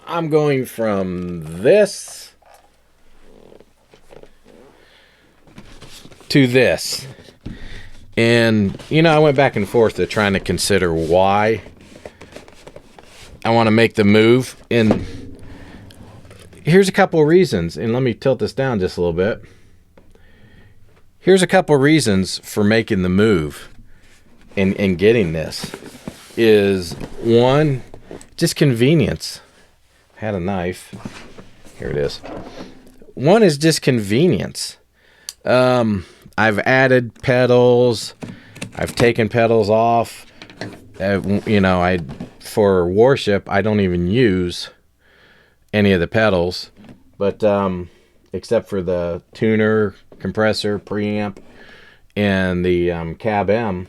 I'm going from this to this. And, you know, I went back and forth to trying to consider why I want to make the move. And here's a couple of reasons. And let me tilt this down just a little bit. Here's a couple of reasons for making the move and getting this. Is one, just convenience. Had a knife. Here it is. One is just convenience. I've added pedals. I've taken pedals off. You know, for worship, I don't even use any of the pedals, but except for the tuner, compressor, preamp, and the cab M,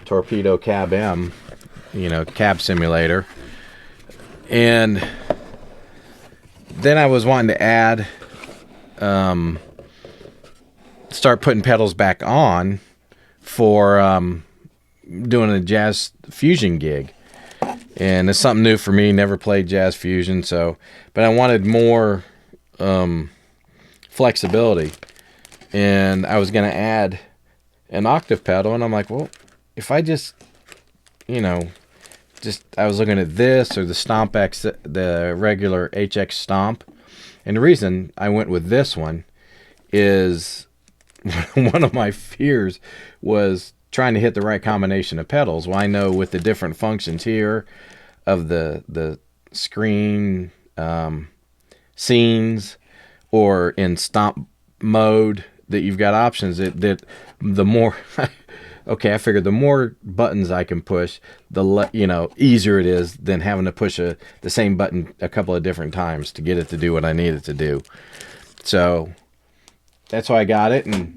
torpedo cab M, you know, cab simulator. And then I was wanting to add, start putting pedals back on for doing a jazz fusion gig. And it's something new for me. Never played jazz fusion, but I wanted more flexibility. And I was going to add an octave pedal, and I'm like, well, if I just, you know, I was looking at this or the Stomp X, the regular HX Stomp. And the reason I went with this one is one of my fears was trying to hit the right combination of pedals. Well, I know with the different functions here of the screen, scenes, or in stomp mode, that you've got options that the more okay, I figured the more buttons I can push, the easier it is than having to push the same button a couple of different times to get it to do what I need it to do. So that's why I got it. And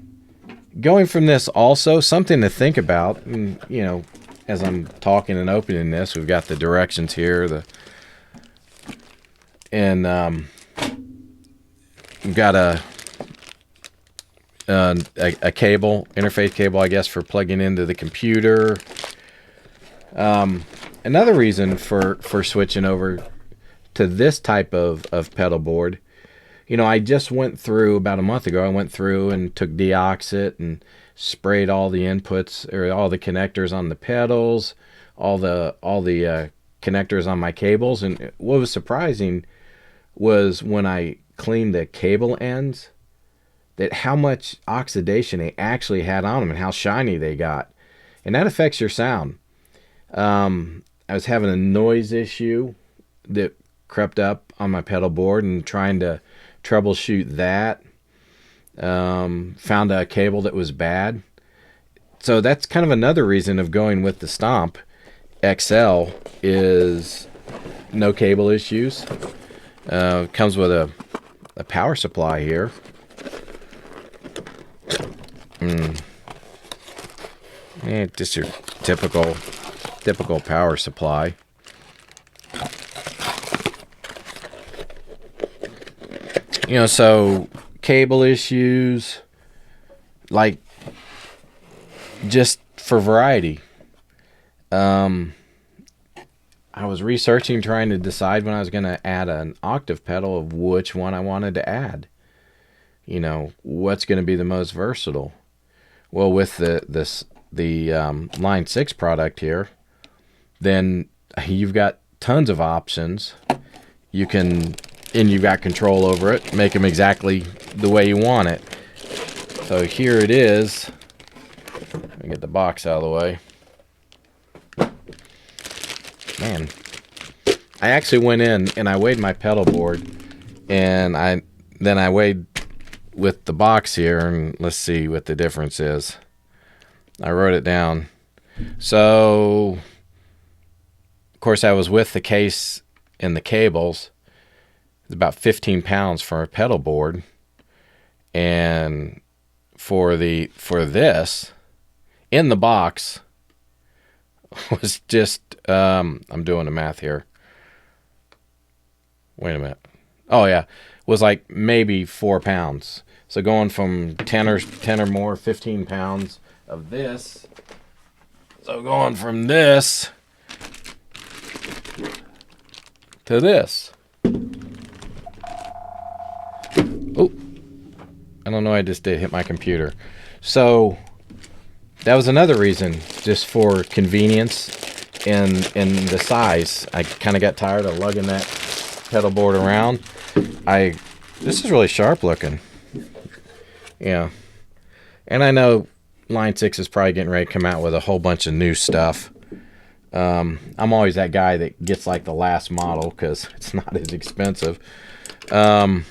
going from this, also something to think about, and you know, as I'm talking and opening this, we've got the directions here, we've got a cable, interface cable, I guess, for plugging into the computer. Another reason for switching over to this type of pedal board, you know, I just went through about a month ago. I went through and took deoxit and sprayed all the inputs or all the connectors on the pedals, all the connectors on my cables. And what was surprising was when I cleaned the cable ends, that how much oxidation they actually had on them and how shiny they got. And that affects your sound. I was having a noise issue that crept up on my pedal board and trying to troubleshoot that. Found a cable that was bad. So that's kind of another reason of going with the Stomp XL is no cable issues. Comes with a power supply here. Just your typical power supply. You know, so cable issues, like, just for variety. I was researching, trying to decide when I was going to add an octave pedal of which one I wanted to add. You know, what's going to be the most versatile. Well, with the Line 6 product here, then you've got tons of options. You've got control over it. Make them exactly the way you want it. So here it is. Let me get the box out of the way. Man, I actually went in and I weighed my pedal board, and then I weighed with the box here, and let's see what the difference is. I wrote it down. So, of course, I was with the case and the cables. It's about 15 pounds for a pedal board, and for this in the box was just I'm doing the math here. Wait a minute. Oh yeah, was like maybe 4 pounds. So going from 10 or more, 15 pounds of this. So going from this to this. Oh, I don't know what I just did, hit my computer. So that was another reason, just for convenience and the size. I kind of got tired of lugging that pedal board around. This is really sharp looking. Yeah. And I know Line 6 is probably getting ready to come out with a whole bunch of new stuff. I'm always that guy that gets like the last model because it's not as expensive. The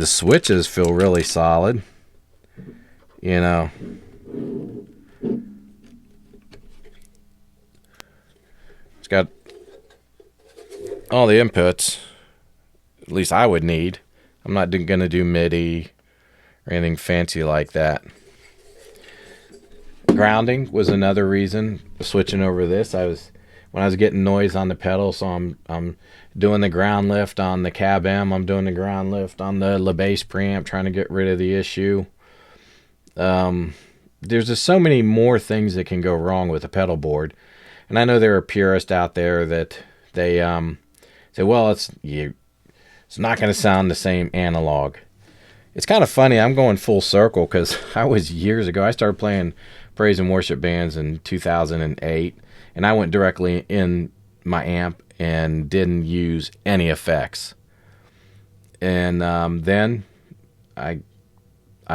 switches feel really solid. You know. It's got all the inputs, at least I would need. I'm not going to do MIDI or anything fancy like that. Grounding was another reason switching over this. When I was getting noise on the pedal, so I'm doing the ground lift on the cab M. I'm doing the ground lift on the LaBass preamp, trying to get rid of the issue. There's just so many more things that can go wrong with a pedal board. And I know there are purists out there that they say, well, it's not going to sound the same analog. It's kind of funny. I'm going full circle because years ago, I started playing praise and worship bands in 2008, and I went directly in my amp and didn't use any effects. And then I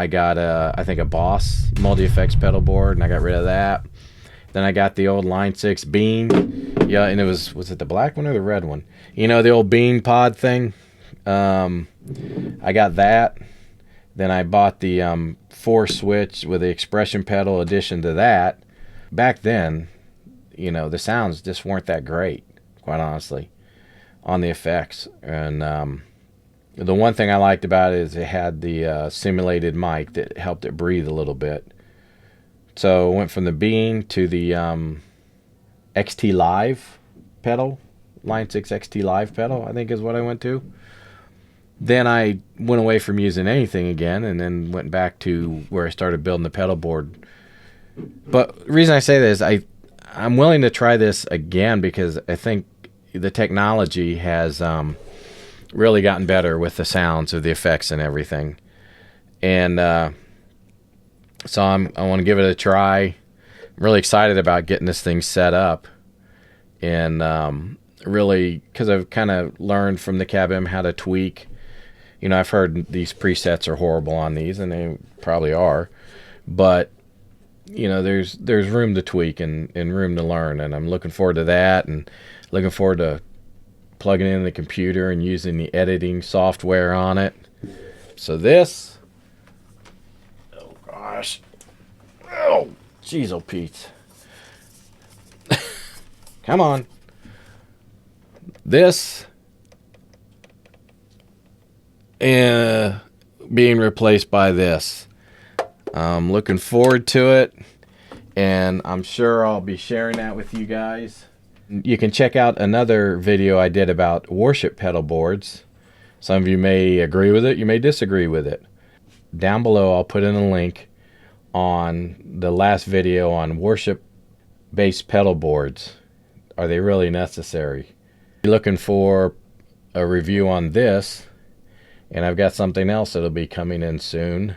got I think a Boss multi-effects pedal board, and I got rid of that. Then I got the old Line 6 Bean. Yeah, and was it the black one or the red one? You know, the old Bean pod thing? I got that. Then I bought the 4-switch with the expression pedal addition to that. Back then, you know, the sounds just weren't that great, quite honestly, on the effects. And the one thing I liked about it is it had the simulated mic that helped it breathe a little bit. So I went from the Bean to the XT Live pedal, Line 6 XT Live pedal, I think is what I went to. Then I went away from using anything again, and then went back to where I started building the pedal board. But the reason I say this, I'm willing to try this again because I think the technology has really gotten better with the sounds of the effects and everything. And so I want to give it a try. I'm really excited about getting this thing set up. And really, because I've kind of learned from the Cab M how to tweak. You know, I've heard these presets are horrible on these, and they probably are. But, you know, there's room to tweak and room to learn. And I'm looking forward to that, and looking forward to plugging in the computer and using the editing software on it. So this... Oh, gosh. Oh, jeez, oh, Pete. Come on. This... being replaced by this. I'm looking forward to it, and I'm sure I'll be sharing that with you guys. You can check out another video I did about worship pedal boards. Some of you may agree with it, you may disagree with it. Down below I'll put in a link on the last video on worship bass pedal boards. Are they really necessary? You're looking for a review on this. And I've got something else that'll be coming in soon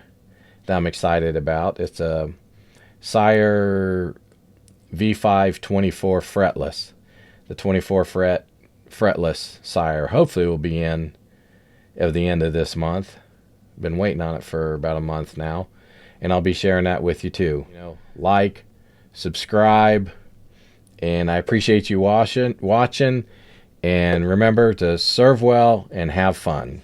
that I'm excited about. It's a Sire V5 24 fretless. The 24 fret fretless Sire hopefully will be in at the end of this month. Been waiting on it for about a month now. And I'll be sharing that with you too. You know, like, subscribe, and I appreciate you watching. And remember to serve well and have fun.